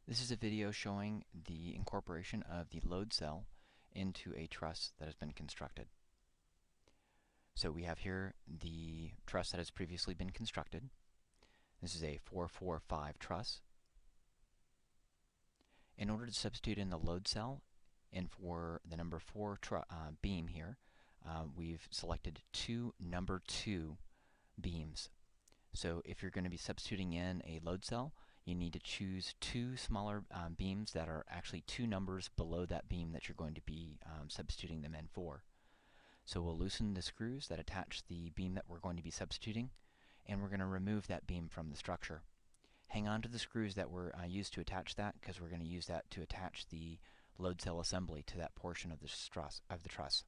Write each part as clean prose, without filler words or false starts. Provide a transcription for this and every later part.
This is a video showing the incorporation of the load cell into a truss that has been constructed. So we have here the truss that has previously been constructed. This is a 4-4-5 truss. In order to substitute in the load cell, and for the number 4 beam here, we've selected two number 2 beams. So if you're going to be substituting in a load cell, you need to choose two smaller beams that are actually two numbers below that beam that you're going to be substituting them in for. So we'll loosen the screws that attach the beam that we're going to be substituting, and we're going to remove that beam from the structure. Hang on to the screws that were used to attach that, because we're going to use that to attach the load cell assembly to that portion of the truss.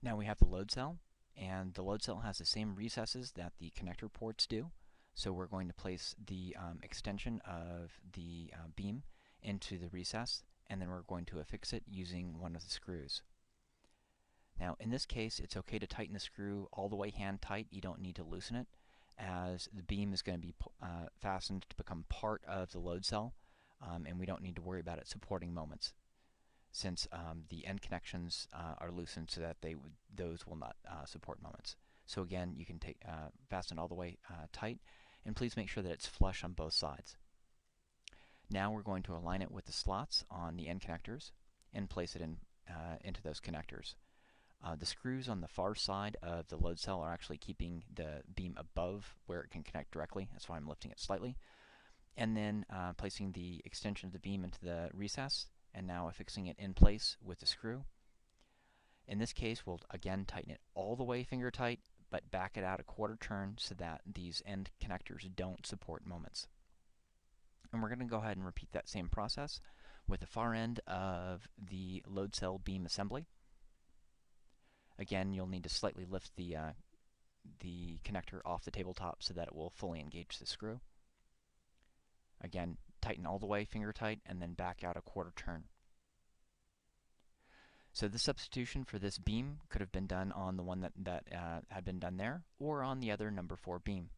Now we have the load cell, and the load cell has the same recesses that the connector ports do. So we're going to place the extension of the beam into the recess, and then we're going to affix it using one of the screws. Now in this case, it's okay to tighten the screw all the way hand tight. You don't need to loosen it, as the beam is going to be fastened to become part of the load cell, and we don't need to worry about it supporting moments, since the end connections are loosened so that those will not support moments. So again, you can fasten it all the way tight, and please make sure that it's flush on both sides. Now we're going to align it with the slots on the end connectors and place it into those connectors. The screws on the far side of the load cell are actually keeping the beam above where it can connect directly. That's why I'm lifting it slightly. And then placing the extension of the beam into the recess, and now affixing it in place with the screw. In this case, we'll again tighten it all the way finger tight, but back it out a quarter turn so that these end connectors don't support moments. And we're going to go ahead and repeat that same process with the far end of the load cell beam assembly. Again, you'll need to slightly lift the connector off the tabletop so that it will fully engage the screw. Again, tighten all the way finger tight, and then back out a quarter turn. So the substitution for this beam could have been done on the one that had been done there, or on the other number 4 beam.